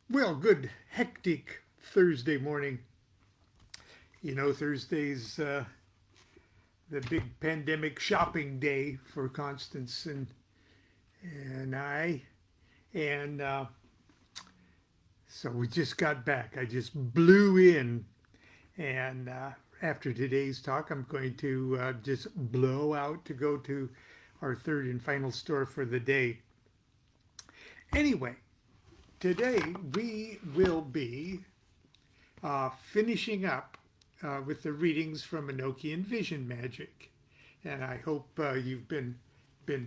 Well, good hectic Thursday morning. Thursday's the big pandemic shopping day for Constance and I, and so we just got back. I just blew in, and after today's talk, I'm going to just blow out to go to our third and final store for the day. Anyway, today we will be finishing up with the readings from Enochian Vision Magic, and I hope you've been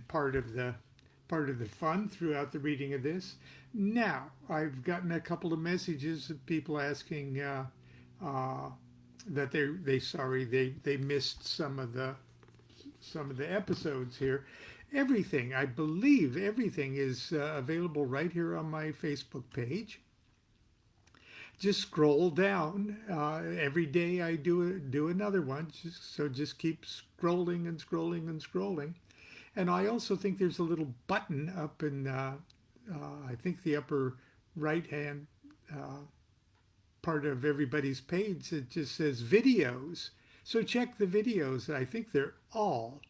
part of the fun throughout the reading of this. Now, I've gotten a couple of messages of people asking uh, that they sorry they missed some of the episodes here. Everything, I believe, everything is available right here on my Facebook page. Just scroll down. Every day I do another one. So just keep scrolling and scrolling and scrolling. And I also think there's a little button up in I think the upper right hand uh, part of everybody's page. It just says videos. So check the videos. I think they're all.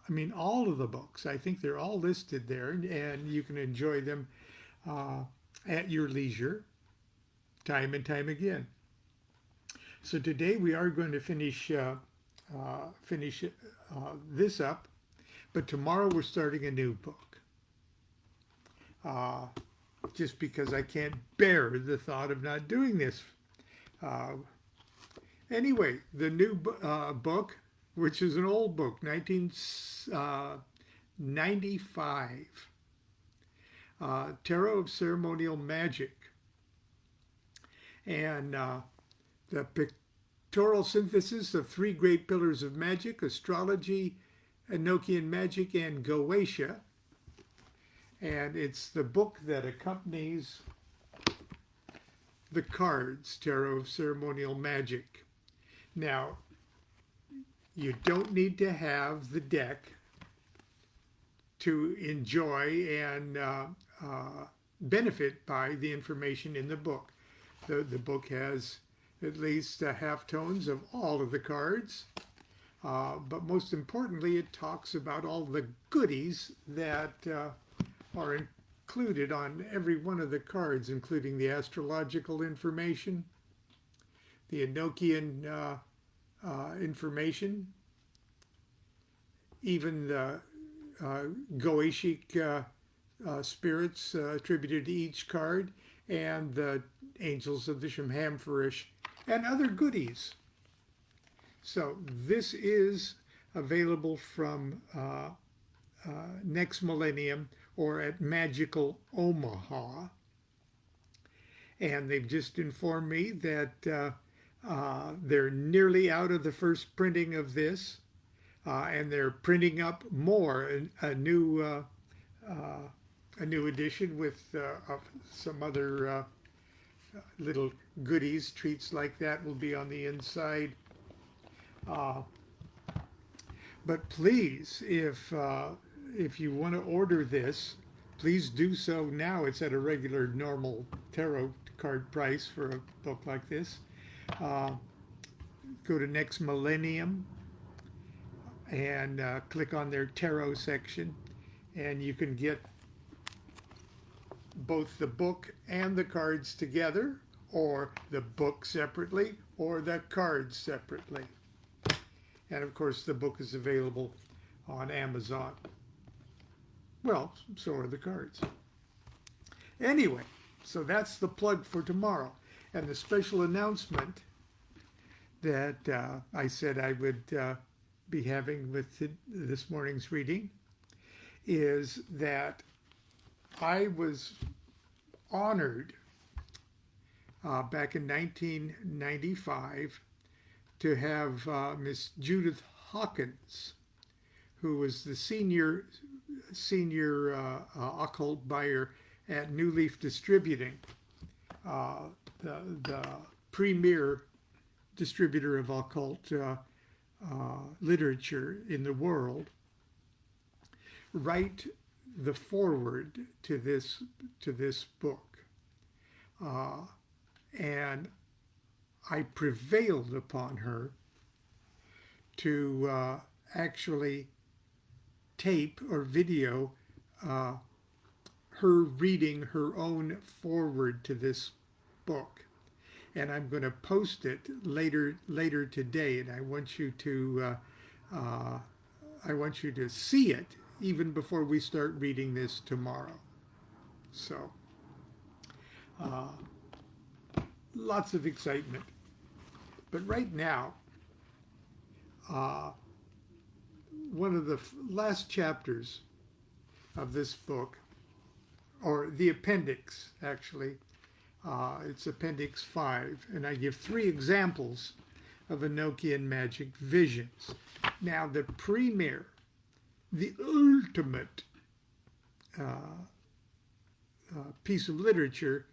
I mean, all of the books. I think they're all listed there, and you can enjoy them uh, at your leisure, time and time again. So today we are going to finish this up, but tomorrow we're starting a new book. Uh, just because I can't bear the thought of not doing this. Uh, anyway, the new book, which is an old book, 1995, Tarot of Ceremonial Magic, and the pictorial synthesis of three great pillars of magic: astrology, Enochian magic, and Goetia. And it's the book that accompanies the cards, Tarot of Ceremonial Magic. Now, you don't need to have the deck to enjoy and benefit by the information in the book. The book has at least half tones of all of the cards, but most importantly, it talks about all the goodies that are included on every one of the cards, including the astrological information, the Enochian information, even the Goetic spirits attributed to each card, and the angels of the Shemhamferish, and other goodies. So this is available from next millennium or at Magical Omaha. And they've just informed me that they're nearly out of the first printing of this, and they're printing up more, a new edition with some other little goodies, treats like that will be on the inside. Uh, but please, if you want to order this, please do so now. It's at a regular normal tarot card price for a book like this. Uh, Go to Next Millennium and click on their tarot section, and you can get both the book and the cards together, or the book separately, or the cards separately. And of course, the book is available on Amazon. Well, so are the cards. Anyway, so that's the plug for tomorrow. And the special announcement that I said I would be having with this morning's reading is that I was honored back in 1995 to have Miss Judith Hawkins, who was the senior occult buyer at New Leaf Distributing, the premier distributor of occult literature in the world, write the foreword to this book. And I prevailed upon her to actually tape or video her reading her own foreword to this book. And I'm going to post it later today, and I want you to see it even before we start reading this tomorrow. So, lots of excitement. But right now, one of the last chapters of this book, or the appendix actually, it's Appendix 5, and I give 3 examples of Enochian magic visions. Now, the premier, the ultimate piece of literature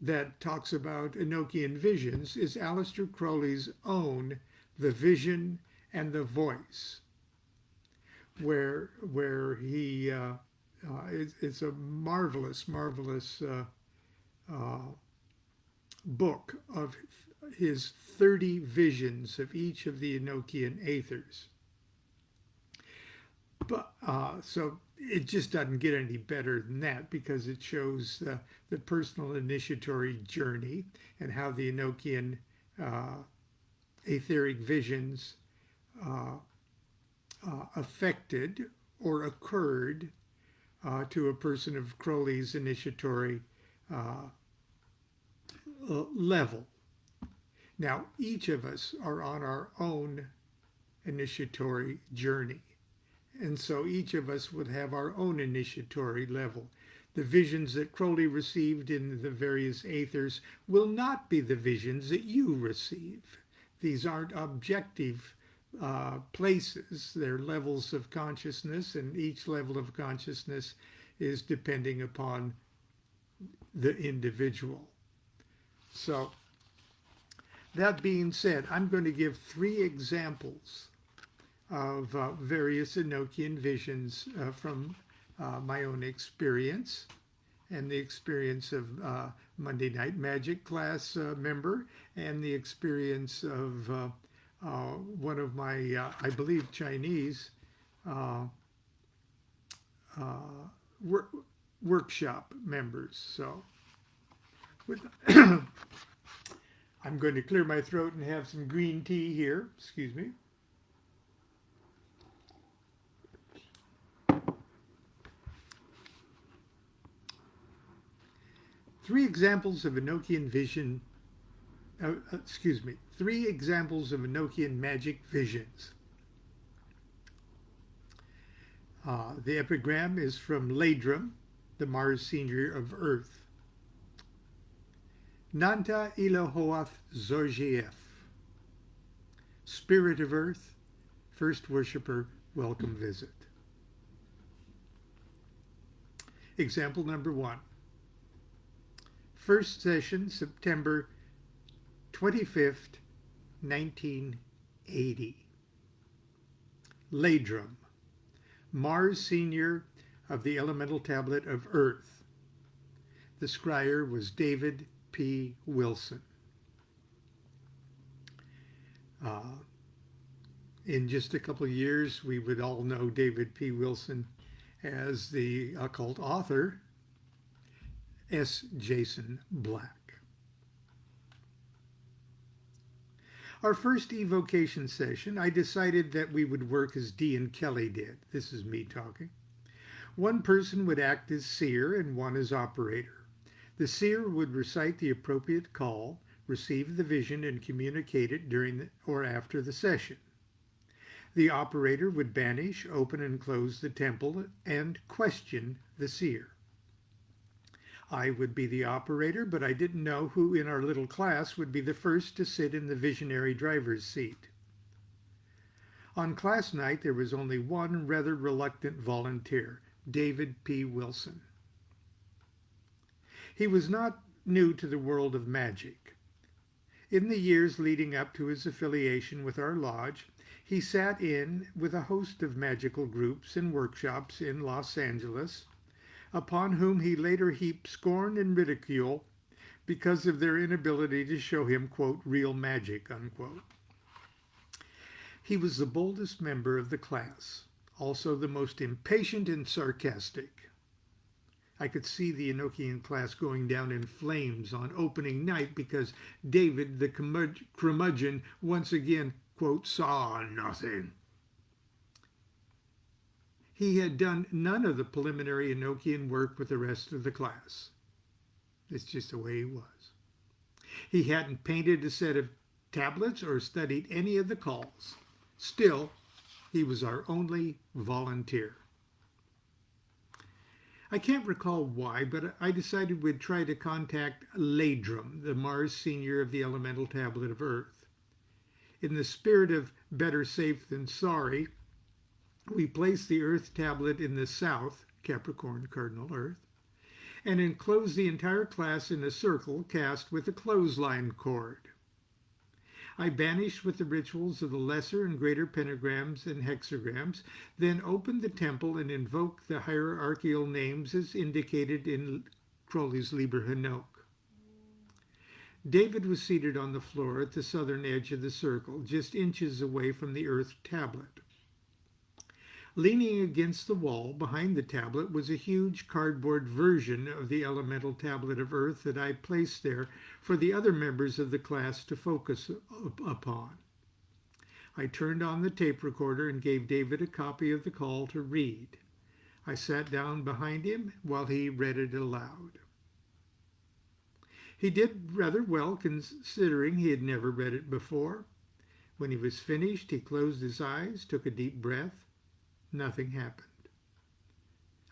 that talks about Enochian visions is Aleister Crowley's own The Vision and the Voice, where he it's a marvelous book of his 30 visions of each of the Enochian aethers. But so it just doesn't get any better than that, because it shows the personal initiatory journey and how the Enochian etheric visions affected or occurred to a person of Crowley's initiatory level. Now, each of us are on our own initiatory journey. And so each of us would have our own initiatory level. The visions that Crowley received in the various aethers will not be the visions that you receive. These aren't objective places. They're levels of consciousness, and each level of consciousness is depending upon the individual. So, that being said, I'm going to give 3 examples of various Enochian visions from my own experience and the experience of Monday Night Magic class member, and the experience of one of my, I believe, Chinese workshop members. So I'm going to clear my throat and have some green tea here. Excuse me. Three examples of Enochian vision, 3 examples of Enochian magic visions. The epigram is from Ladrum, the Mars Senior of Earth. Nanta Ilahoath Zorgiev, Spirit of Earth, First Worshipper, welcome visit. Example number 1. First session, September 25th, 1980. Ladrum, Mars Senior of the Elemental Tablet of Earth. The scryer was David P. Wilson. In just a couple of years, we would all know David P. Wilson as the occult author, S. Jason Black. Our first evocation session, I decided that we would work as Dee and Kelley did. This is me talking. One person would act as seer and one as operator. The seer would recite the appropriate call, receive the vision, and communicate it during or after the session. The operator would banish, open, and close the temple and question the seer. I would be the operator, but I didn't know who in our little class would be the first to sit in the visionary driver's seat. On class night, there was only one rather reluctant volunteer, David P. Wilson. He was not new to the world of magic. In the years leading up to his affiliation with our lodge, he sat in with a host of magical groups and workshops in Los Angeles, upon whom he later heaped scorn and ridicule because of their inability to show him, quote, real magic, unquote. He was the boldest member of the class, also the most impatient and sarcastic. I could see the Enochian class going down in flames on opening night because David, the curmudgeon, once again, quote, saw nothing. He had done none of the preliminary Enochian work with the rest of the class. It's just the way he was. He hadn't painted a set of tablets or studied any of the calls. Still, he was our only volunteer. I can't recall why, but I decided we'd try to contact Ladrum, the Mars senior of the elemental tablet of Earth. In the spirit of better safe than sorry, we placed the Earth tablet in the south, Capricorn, Cardinal Earth, and enclosed the entire class in a circle cast with a clothesline cord. I banished with the rituals of the lesser and greater pentagrams and hexagrams, then opened the temple and invoked the hierarchical names as indicated in Crowley's Liber Hinoch. David was seated on the floor at the southern edge of the circle, just inches away from the Earth tablet. Leaning against the wall behind the tablet was a huge cardboard version of the elemental tablet of Earth that I placed there for the other members of the class to focus upon. I turned on the tape recorder and gave David a copy of the call to read. I sat down behind him while he read it aloud. He did rather well considering he had never read it before. When he was finished, he closed his eyes, took a deep breath. Nothing happened.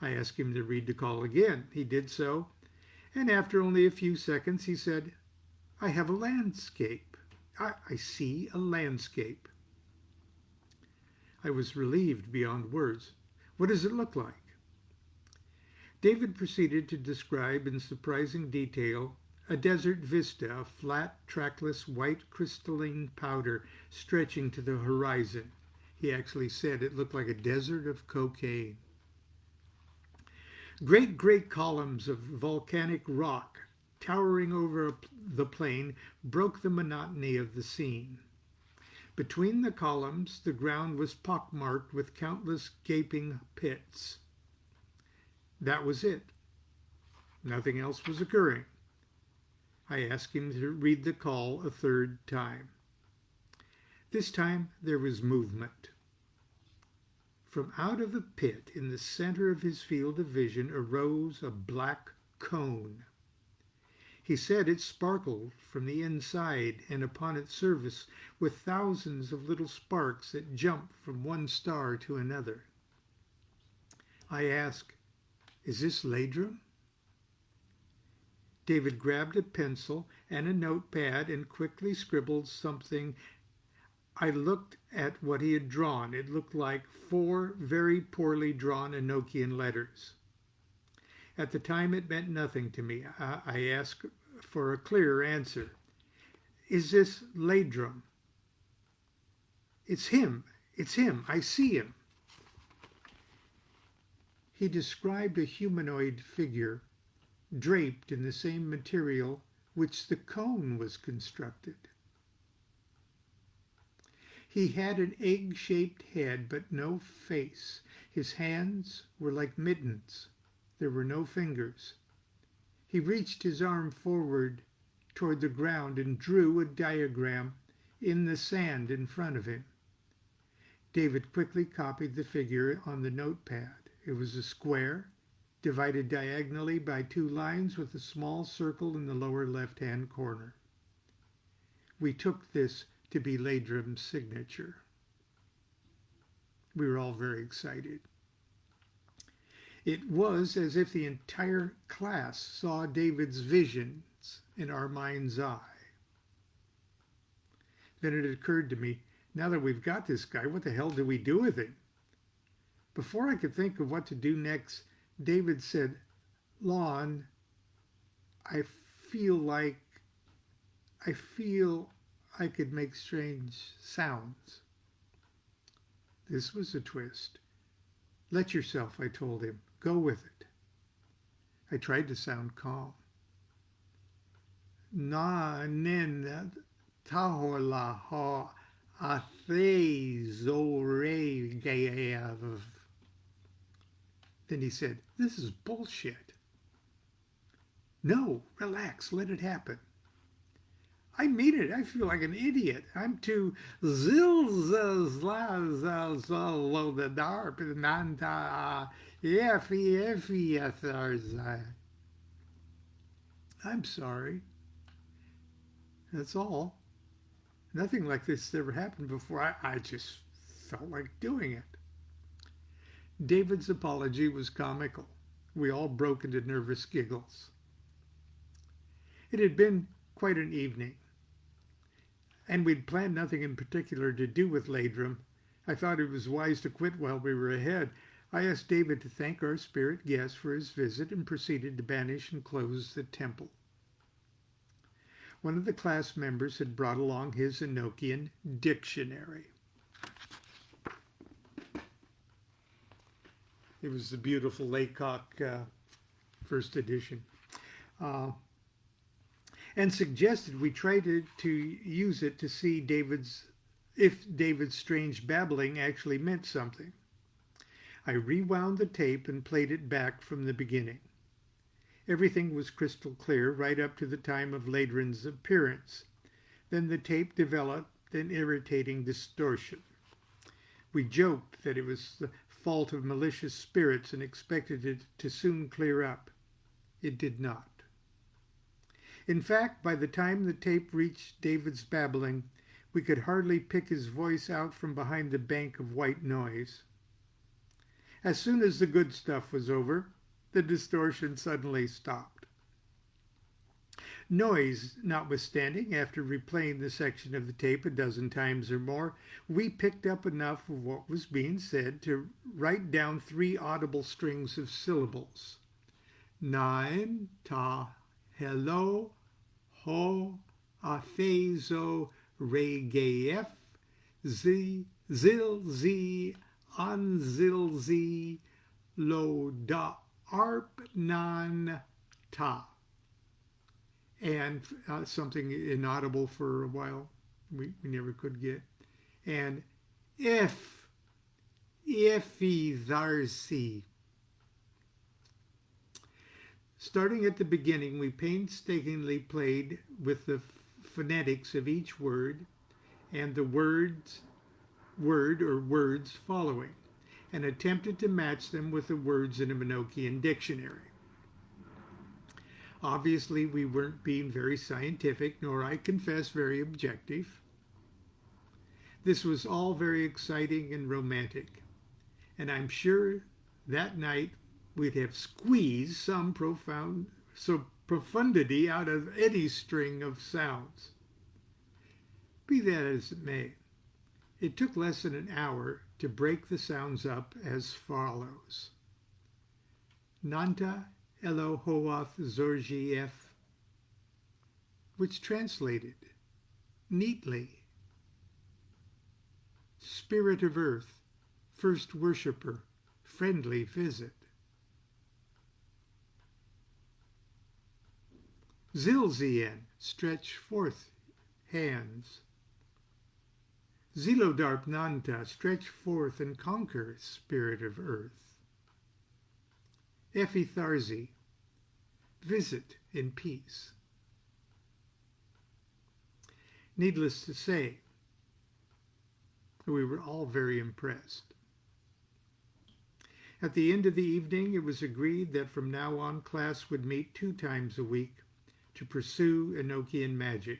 I asked him to read the call again. He did so, and after only a few seconds, he said, I have a landscape. I see a landscape. I was relieved beyond words. What does it look like? David proceeded to describe in surprising detail a desert vista of flat, trackless, white crystalline powder stretching to the horizon. He actually said it looked like a desert of cocaine. Great columns of volcanic rock towering over the plain broke the monotony of the scene. Between the columns, the ground was pockmarked with countless gaping pits. That was it. Nothing else was occurring. I asked him to read the call a third time. This time there was movement. From out of a pit in the center of his field of vision arose a black cone. He said it sparkled from the inside and upon its surface with thousands of little sparks that jumped from one star to another. I asked, is this Ladrum? David grabbed a pencil and a notepad and quickly scribbled something. I looked at what he had drawn. It looked like 4 very poorly drawn Enochian letters. At the time, it meant nothing to me. I asked for a clearer answer. Is this Ladrum? It's him. It's him. I see him. He described a humanoid figure draped in the same material which the cone was constructed. He had an egg-shaped head, but no face. His hands were like mittens. There were no fingers. He reached his arm forward toward the ground and drew a diagram in the sand in front of him. David quickly copied the figure on the notepad. It was a square, divided diagonally by 2 lines with a small circle in the lower left-hand corner. We took this to be Ladrum's signature. We were all very excited. It was as if the entire class saw David's visions in our mind's eye. Then it occurred to me, now that we've got this guy, what the hell do we do with him? Before I could think of what to do next, David said, Lon, I feel I could make strange sounds. This was a twist. Let yourself, I told him. Go with it. I tried to sound calm. na nen tahola ha athe zore gav. Then he said, "This is bullshit." "No, relax, let it happen." "I mean it. I feel like an idiot. I'm too zilzazlazalo the darp nanta effi. I'm sorry. That's all. Nothing like this ever happened before. I just felt like doing it." David's apology was comical. We all broke into nervous giggles. It had been quite an evening, and we'd planned nothing in particular to do with Ladrum. I thought it was wise to quit while we were ahead. I asked David to thank our spirit guest for his visit and proceeded to banish and close the temple. One of the class members had brought along his Enochian dictionary. It was the beautiful Laycock first edition. And suggested we try to use it to see if David's strange babbling actually meant something. I rewound the tape and played it back from the beginning. Everything was crystal clear right up to the time of Ladrin's appearance. Then the tape developed an irritating distortion. We joked that it was the fault of malicious spirits and expected it to soon clear up. It did not. In fact, by the time the tape reached David's babbling, we could hardly pick his voice out from behind the bank of white noise. As soon as the good stuff was over, the distortion suddenly stopped. Noise notwithstanding, after replaying the section of the tape a dozen times or more, we picked up enough of what was being said to write down 3 audible strings of syllables. Nine, ta, hello, ho, aphezo, regef, z, zil, z, anzil, z, lo, da, arp, nan, ta. And something inaudible for a while we never could get. And if tharsi. Starting at the beginning, we painstakingly played with the phonetics of each word and the word or words following, and attempted to match them with the words in a Enochian dictionary. Obviously, we weren't being very scientific, nor, I confess, very objective. This was all very exciting and romantic, and I'm sure that night we'd have squeezed some profundity out of any string of sounds. Be that as it may, it took less than an hour to break the sounds up as follows. Nanta Elohoath Zorgief, which translated neatly, Spirit of Earth, first worshipper, friendly visit. Zilzien, stretch forth hands. Zilodarp Nanta, stretch forth and conquer, Spirit of Earth. Ephitharzi, visit in peace. Needless to say, we were all very impressed. At the end of the evening, it was agreed that from now on class would meet 2 times a week to pursue Enochian magic.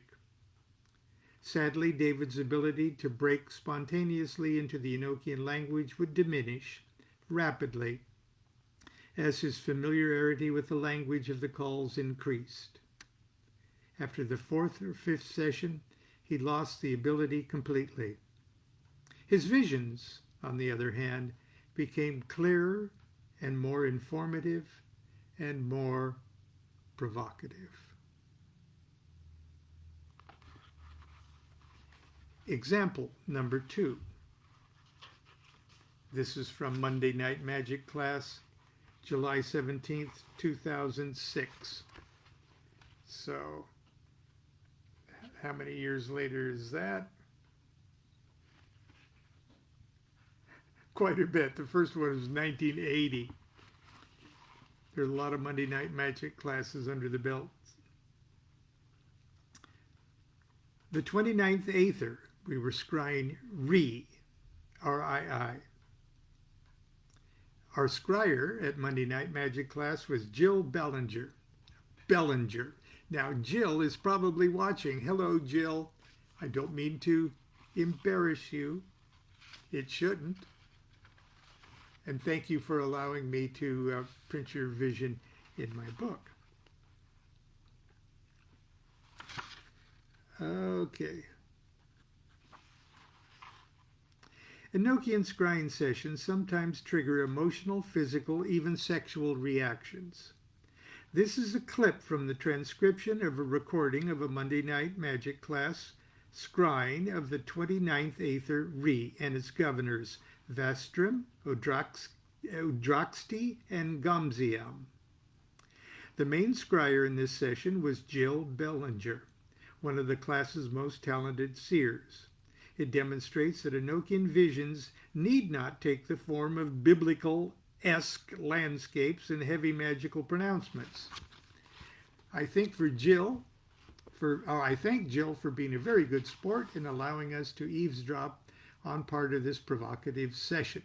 Sadly, David's ability to break spontaneously into the Enochian language would diminish rapidly as his familiarity with the language of the calls increased. After the 4th or 5th session, he lost the ability completely. His visions, on the other hand, became clearer and more informative and more provocative. Example number 2. This is from Monday Night Magic class, July 17th, 2006. So How many years later is that? Quite a bit. The first one was 1980. There are a lot of Monday Night Magic classes under the belt. The 29th Aether, we were scrying Rii, R-I-I. Our scryer at Monday Night Magic class was Jill Bellinger. Now, Jill is probably watching. Hello, Jill. I don't mean to embarrass you. It shouldn't. And thank you for allowing me to print your vision in my book. Okay. Enochian scrying sessions sometimes trigger emotional, physical, even sexual reactions. This is a clip from the transcription of a recording of a Monday Night Magic class scrying of the 29th Aether Rii and its governors, Vastrim, Odraxti, and Gamziam. The main scryer in this session was Jill Bellinger, one of the class's most talented seers. It demonstrates that Enochian visions need not take the form of biblical-esque landscapes and heavy magical pronouncements. I thank Jill for being a very good sport in allowing us to eavesdrop on part of this provocative session.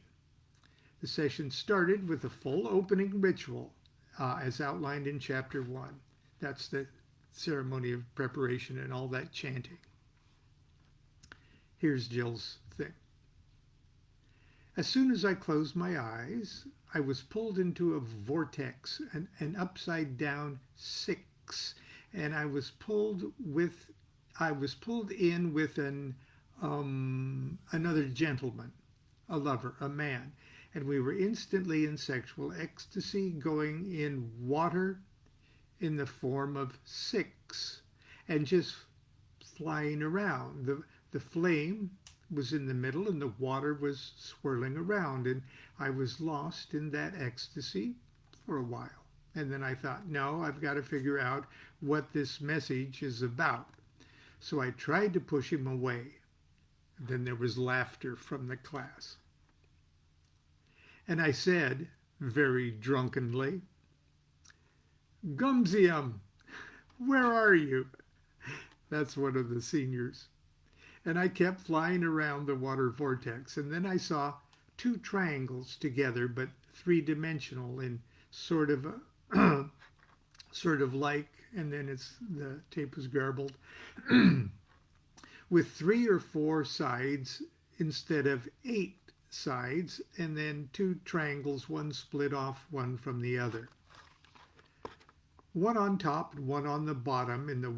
The session started with a full opening ritual, as outlined in Chapter 1. That's the ceremony of preparation and all that chanting. Here's Jill's thing. As soon as I closed my eyes, I was pulled into a vortex, an upside down 6, and I was pulled in with another gentleman, a lover, a man, and we were instantly in sexual ecstasy, going in water in the form of 6 and just flying around. The flame was in the middle and the water was swirling around, and I was lost in that ecstasy for a while. And then I thought, no, I've got to figure out what this message is about. So I tried to push him away. Then there was laughter from the class. And I said, very drunkenly, Gumzium, where are you? That's one of the seniors. And I kept flying around the water vortex. And then I saw 2 triangles together, but 3-dimensional in sort of like, and then the tape was garbled, with 3 or 4 sides instead of 8 sides, and then 2 triangles, one split off one from the other. One on top, one on the bottom, and the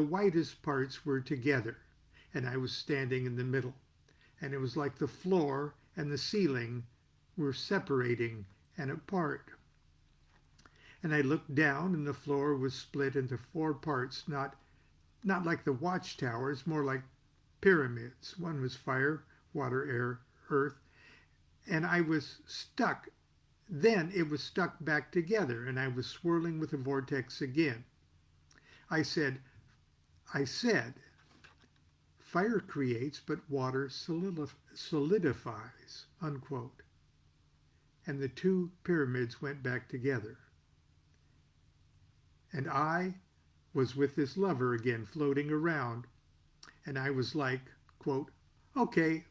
whitest parts were together, and I was standing in the middle. And it was like the floor and the ceiling were separating and apart. And I looked down, and the floor was split into 4 parts, not like the watchtowers, more like pyramids. One was fire, water, air, earth, and I was stuck. Then it was stuck back together, and I was swirling with the vortex again. I said, fire creates, but water solidifies, unquote. And the 2 pyramids went back together. And I was with this lover again, floating around, and I was like, quote, okay,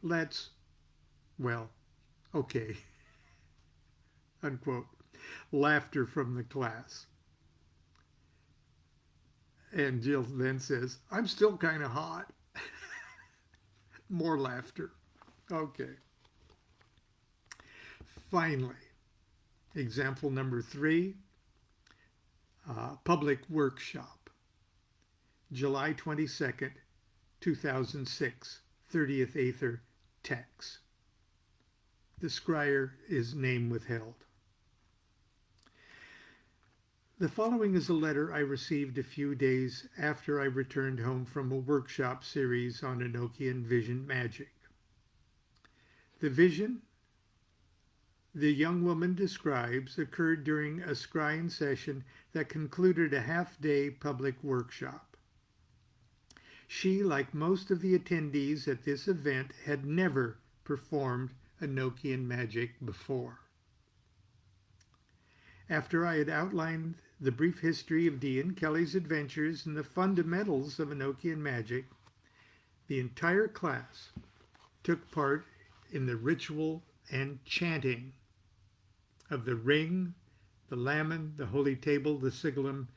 okay, unquote. Laughter from the class. And Jill then says, I'm still kind of hot. More laughter. Okay. Finally, example number 3, public workshop. July 22nd, 2006, 30th Aether, Tex. The scryer is name withheld. The following is a letter I received a few days after I returned home from a workshop series on Enochian vision magic. The vision the young woman describes occurred during a scrying session that concluded a half-day public workshop. She, like most of the attendees at this event, had never performed Enochian magic before. After I had outlined the brief history of Dee and Kelley's adventures and the fundamentals of Enochian magic, the entire class took part in the ritual and chanting of the ring, the lamen, the holy table, the sigillum,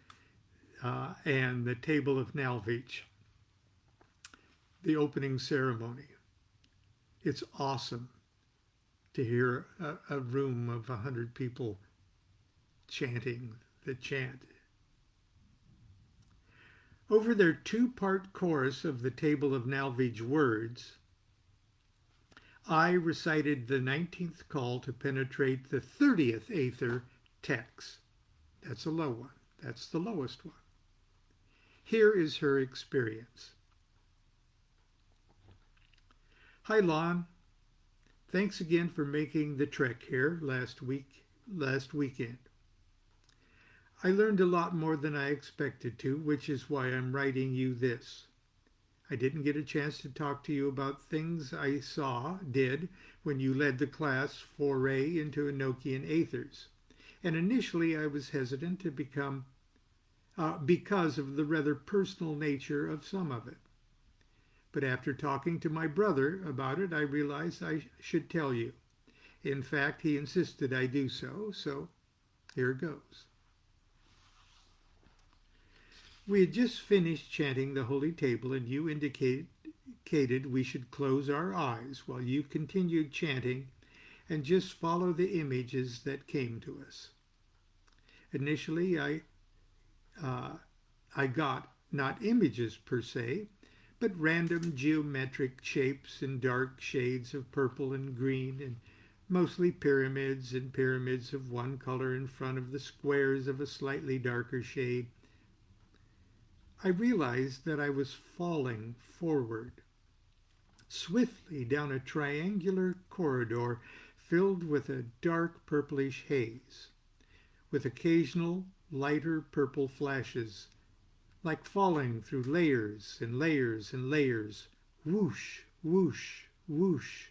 and the table of Nalvich, the opening ceremony. It's awesome to hear a room of 100 people chanting the chant. Over their two-part chorus of the Table of Nalvich words, I recited the 19th call to penetrate the 30th Aether text. That's a low one. That's the lowest one. Here is her experience. Hi, Lon. Thanks again for making the trek here last weekend. I learned a lot more than I expected to, which is why I'm writing you this. I didn't get a chance to talk to you about things I did when you led the class foray into Enochian Aethers. And initially I was hesitant to become, because of the rather personal nature of some of it. But after talking to my brother about it, I realized I should tell you. In fact, he insisted I do so, so here goes. We had just finished chanting the Holy Table, and you indicated we should close our eyes while you continued chanting and just follow the images that came to us. Initially, I got not images per se, but random geometric shapes in dark shades of purple and green, and mostly pyramids and pyramids of one color in front of the squares of a slightly darker shade. I realized that I was falling forward, swiftly down a triangular corridor filled with a dark purplish haze, with occasional lighter purple flashes, like falling through layers and layers and layers, whoosh, whoosh, whoosh,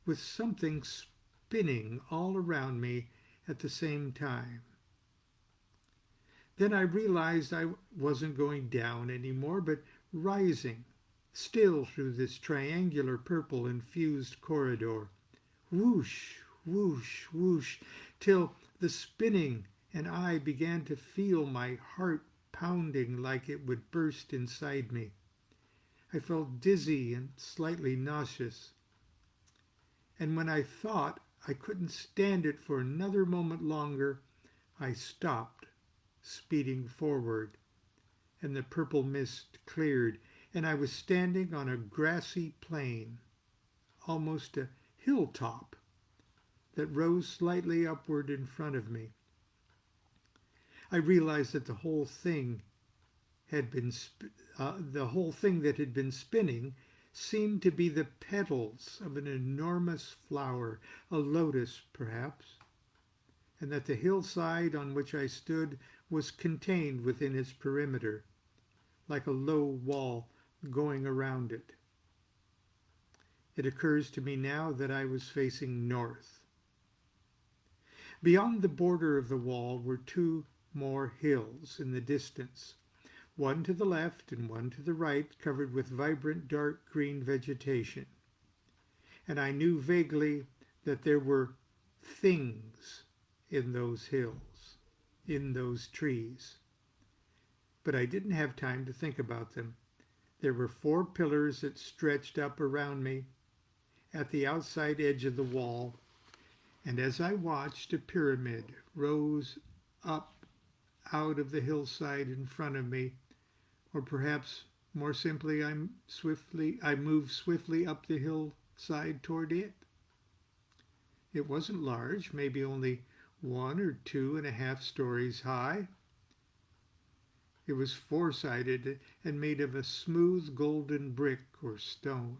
with something spinning all around me at the same time. Then I realized I wasn't going down anymore, but rising, still through this triangular purple infused corridor, whoosh, whoosh, whoosh, till the spinning and I began to feel my heart pounding like it would burst inside me. I felt dizzy and slightly nauseous. And when I thought I couldn't stand it for another moment longer, I stopped, speeding forward, and the purple mist cleared, and I was standing on a grassy plain, almost a hilltop, that rose slightly upward in front of me. I realized that the whole thing that had been spinning seemed to be the petals of an enormous flower, a lotus perhaps, and that the hillside on which I stood was contained within its perimeter, like a low wall going around it. It occurs to me now that I was facing north. Beyond the border of the wall were two more hills in the distance, one to the left and one to the right, covered with vibrant dark green vegetation. And I knew vaguely that there were things in those hills, in those trees. But I didn't have time to think about them. There were 4 pillars that stretched up around me at the outside edge of the wall, and as I watched, a pyramid rose up out of the hillside in front of me, or perhaps more simply, I moved swiftly up the hillside toward it. It wasn't large, maybe only 1 or 2.5 stories high. It was 4-sided and made of a smooth golden brick or stone.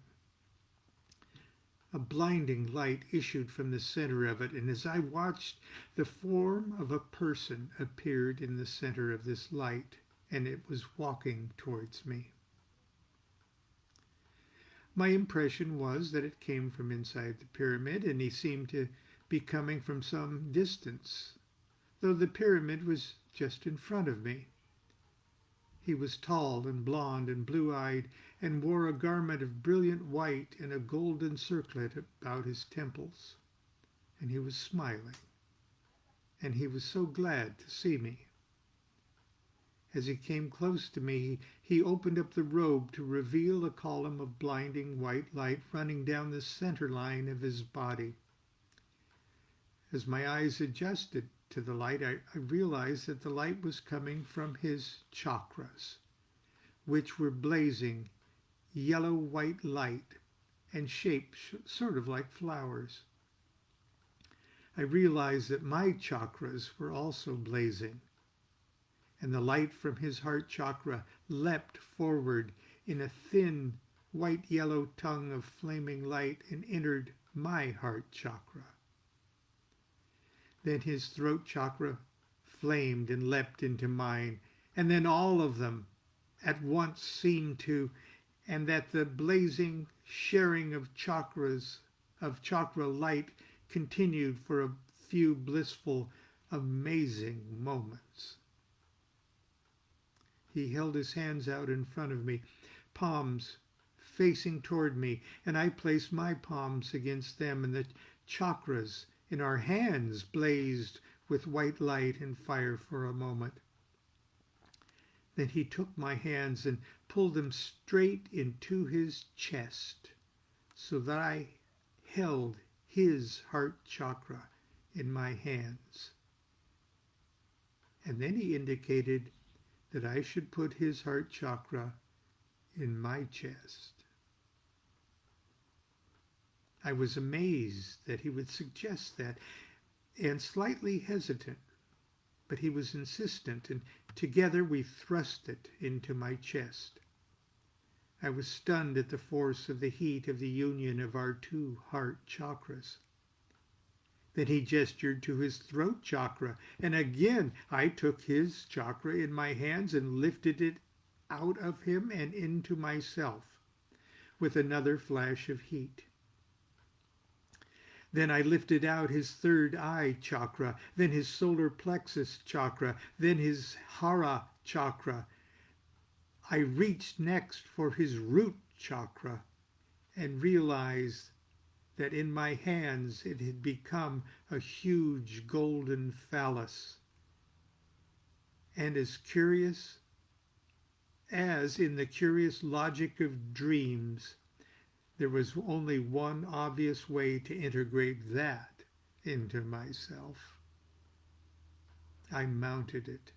A blinding light issued from the center of it, and as I watched, the form of a person appeared in the center of this light, and it was walking towards me. My impression was that it came from inside the pyramid, and he seemed to be coming from some distance, though the pyramid was just in front of me. He was tall and blond and blue-eyed, and wore a garment of brilliant white and a golden circlet about his temples. And he was smiling, and he was so glad to see me. As he came close to me, he opened up the robe to reveal a column of blinding white light running down the center line of his body. As my eyes adjusted to the light, I realized that the light was coming from his chakras, which were blazing yellow-white light and shaped sort of like flowers. I realized that my chakras were also blazing, and the light from his heart chakra leapt forward in a thin white-yellow tongue of flaming light and entered my heart chakra. Then his throat chakra flamed and leapt into mine, and then all of them at once seemed to, and that the blazing sharing of chakras, of chakra light, continued for a few blissful, amazing moments. He held his hands out in front of me, palms facing toward me, and I placed my palms against them, and the chakras in our hands blazed with white light and fire for a moment. Then he took my hands and pulled them straight into his chest, so that I held his heart chakra in my hands. And then he indicated that I should put his heart chakra in my chest. I was amazed that he would suggest that, and slightly hesitant, but he was insistent, and together we thrust it into my chest. I was stunned at the force of the heat of the union of our two heart chakras. Then he gestured to his throat chakra, and again I took his chakra in my hands and lifted it out of him and into myself with another flash of heat. Then I lifted out his third eye chakra, then his solar plexus chakra, then his hara chakra. I reached next for his root chakra and realized that in my hands it had become a huge golden phallus. And as curious as in the curious logic of dreams, there was only one obvious way to integrate that into myself. I mounted it.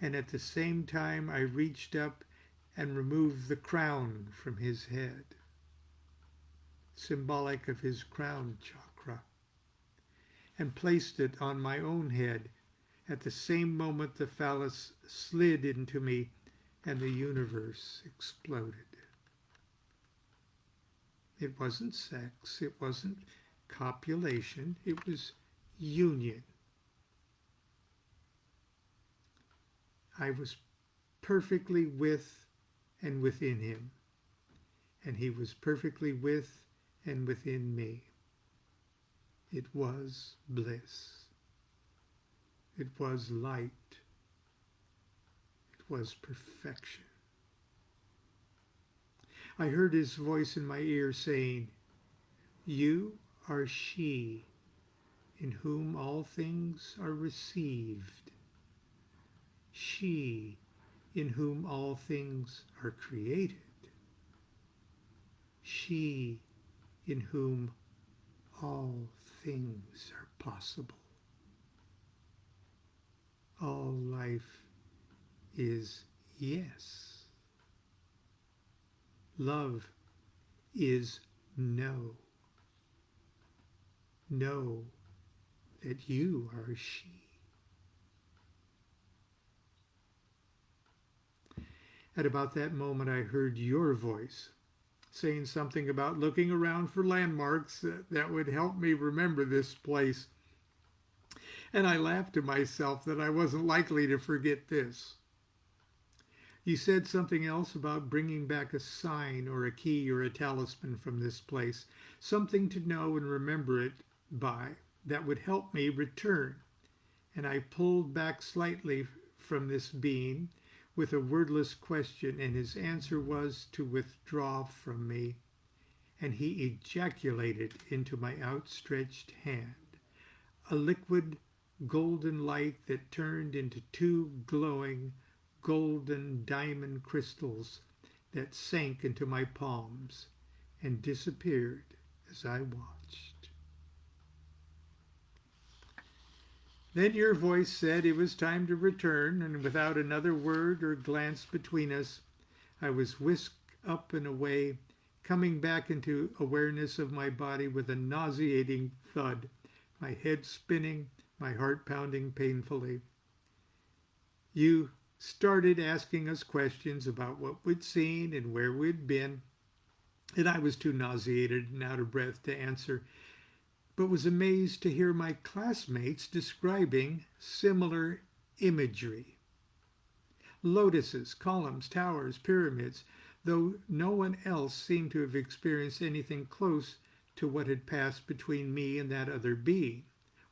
And at the same time, I reached up and removed the crown from his head, symbolic of his crown chakra, and placed it on my own head. At the same moment, the phallus slid into me and the universe exploded. It wasn't sex, it wasn't copulation, it was union. I was perfectly with and within him, and he was perfectly with and within me. It was bliss. It was light. It was perfection. I heard his voice in my ear saying, "You are she in whom all things are received. She in whom all things are created. She in whom all things are possible. All life is yes. Love is no. Know that you are she." At about that moment, I heard your voice saying something about looking around for landmarks that would help me remember this place. And I laughed to myself that I wasn't likely to forget this. You said something else about bringing back a sign or a key or a talisman from this place, something to know and remember it by that would help me return. And I pulled back slightly from this being with a wordless question, and his answer was to withdraw from me. And he ejaculated into my outstretched hand a liquid golden light that turned into two glowing golden diamond crystals that sank into my palms and disappeared as I watched. Then your voice said it was time to return, and without another word or glance between us, I was whisked up and away, coming back into awareness of my body with a nauseating thud, my head spinning, my heart pounding painfully. You started asking us questions about what we'd seen and where we'd been, and I was too nauseated and out of breath to answer, but was amazed to hear my classmates describing similar imagery. Lotuses, columns, towers, pyramids, though no one else seemed to have experienced anything close to what had passed between me and that other being,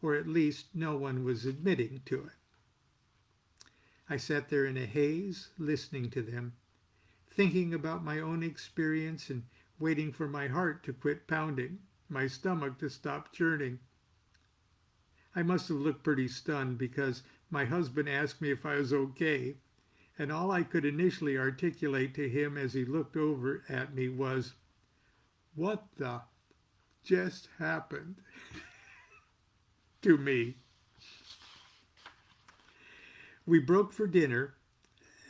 or at least no one was admitting to it. I sat there in a haze, listening to them, thinking about my own experience and waiting for my heart to quit pounding, my stomach to stop churning. I must have looked pretty stunned because my husband asked me if I was okay, and all I could initially articulate to him as he looked over at me was, "What the just happened?" to me. We broke for dinner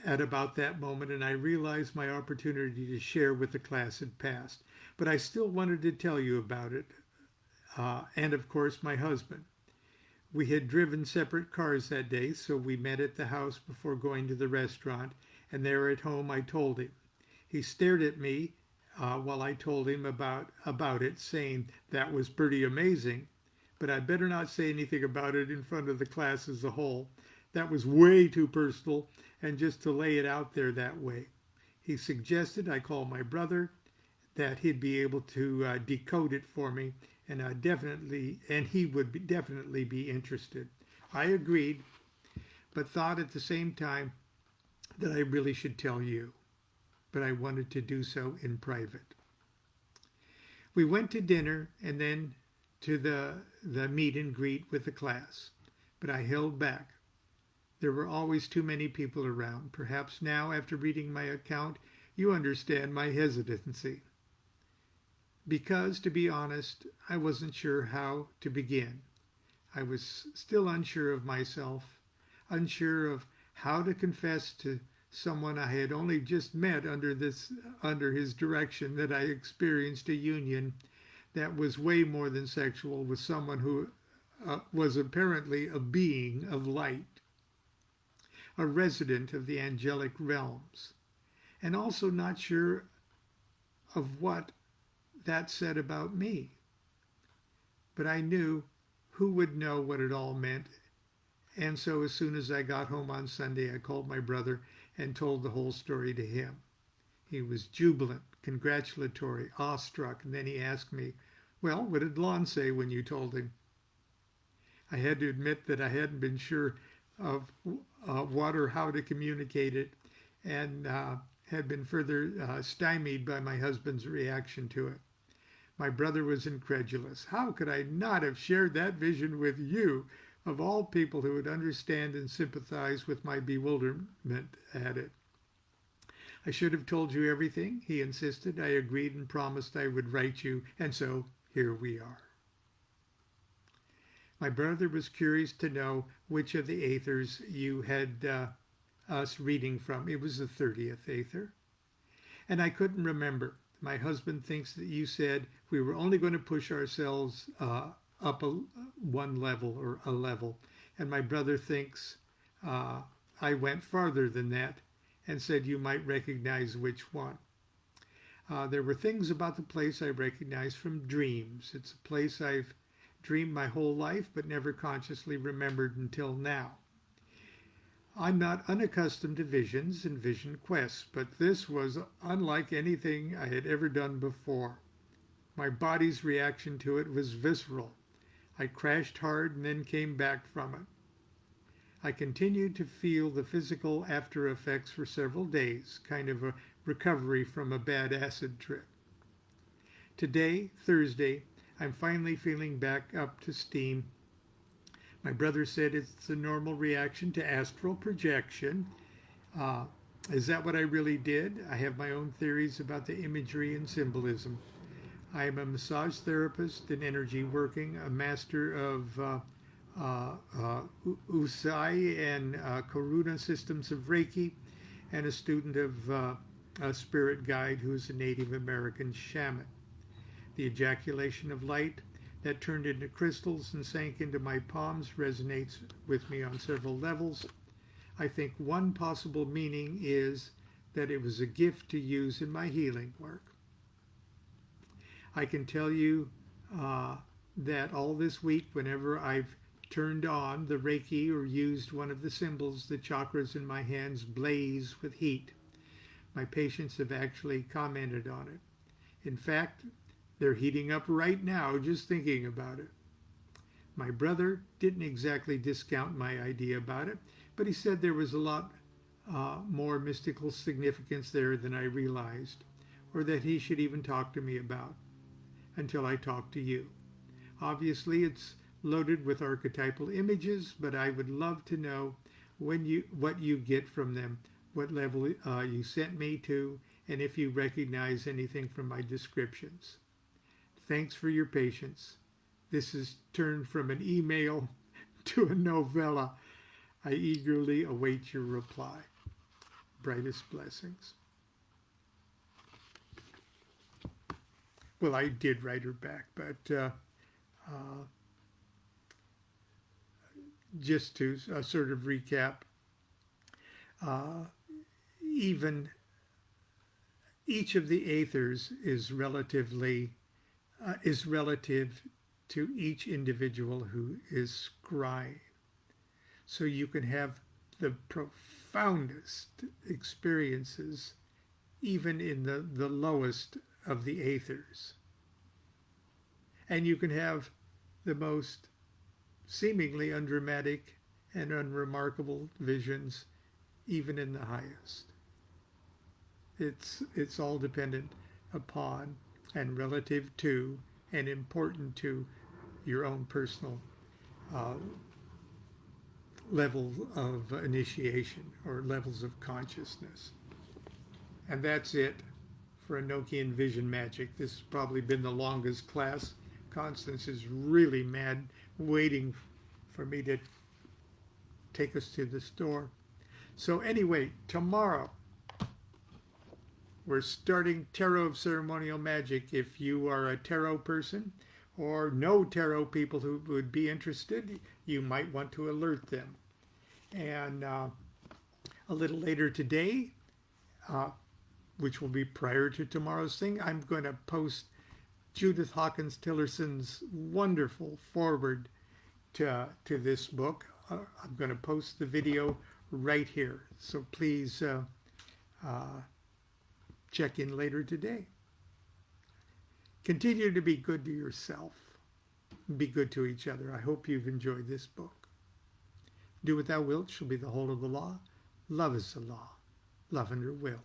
at about that moment, and I realized my opportunity to share with the class had passed. But I still wanted to tell you about it, and of course my husband. We had driven separate cars that day, so we met at the house before going to the restaurant, and there at home I told him. He stared at me while I told him about it, saying that was pretty amazing, but I'd better not say anything about it in front of the class as a whole. That was way too personal, and just to lay it out there that way. He suggested I call my brother, that he'd be able to decode it for me, and he would definitely be interested. I agreed, but thought at the same time that I really should tell you, but I wanted to do so in private. We went to dinner and then to the meet and greet with the class, but I held back. There were always too many people around. Perhaps now, after reading my account, you understand my hesitancy. Because, to be honest, I wasn't sure how to begin. I was still unsure of myself, unsure of how to confess to someone I had only just met under his direction that I experienced a union that was way more than sexual with someone who was apparently a being of light, a resident of the angelic realms, and also not sure of what that said about me. But I knew who would know what it all meant, and so as soon as I got home on Sunday, I called my brother and told the whole story to him. He was jubilant, congratulatory, awestruck, and then he asked me, "Well, what did Lon say when you told him?" I had to admit that I hadn't been sure of what or how to communicate it, and had been further stymied by my husband's reaction to it. My brother was incredulous. How could I not have shared that vision with you, of all people who would understand and sympathize with my bewilderment at it? I should have told you everything, he insisted. I agreed and promised I would write you, and so here we are. My brother was curious to know which of the aethers you had us reading from. It was the 30th aether. And I couldn't remember. My husband thinks that you said we were only going to push ourselves up one level or a level. And my brother thinks I went farther than that and said you might recognize which one. There were things about the place I recognized from dreams. It's a place I've dreamed my whole life but never consciously remembered until now. I'm not unaccustomed to visions and vision quests, but this was unlike anything I had ever done before. My body's reaction to it was visceral. I crashed hard and then came back from it. I continued to feel the physical after effects for several days, kind of a recovery from a bad acid trip. Today, Thursday, I'm finally feeling back up to steam. My brother said it's a normal reaction to astral projection. Is that what I really did? I have my own theories about the imagery and symbolism. I am a massage therapist and energy working, a master of Usai and Karuna systems of Reiki, and a student of a spirit guide who is a Native American shaman. The ejaculation of light that turned into crystals and sank into my palms resonates with me on several levels. I think one possible meaning is that it was a gift to use in my healing work. I can tell you that all this week, whenever I've turned on the Reiki or used one of the symbols, the chakras in my hands blaze with heat. My patients have actually commented on it. In fact, they're heating up right now just thinking about it. My brother didn't exactly discount my idea about it, but he said there was a lot more mystical significance there than I realized, or that he should even talk to me about, until I talk to you. Obviously, it's loaded with archetypal images, but I would love to know what you get from them, what level you sent me to, and if you recognize anything from my descriptions. Thanks for your patience. This has turned from an email to a novella. I eagerly await your reply. Brightest blessings. Well, I did write her back, but just to sort of recap, even each of the aethers is relative to each individual who is scrying. So you can have the profoundest experiences even in the lowest of the aethers. And you can have the most seemingly undramatic and unremarkable visions even in the highest. It's all dependent upon and relative to and important to your own personal level of initiation or levels of consciousness. And that's it for Enochian Vision Magic. This has probably been the longest class. Constance is really mad waiting for me to take us to the store. So anyway, tomorrow we're starting Tarot of Ceremonial Magic. If you are a tarot person or know tarot people who would be interested, you might want to alert them. And a little later today, which will be prior to tomorrow's thing, I'm going to post Judith Hawkins Tillerson's wonderful foreword to this book. I'm going to post the video right here. So please check in later today. Continue to be good to yourself. Be good to each other. I hope you've enjoyed this book. Do what thou wilt shall be the whole of the law. Love is the law. Love under will.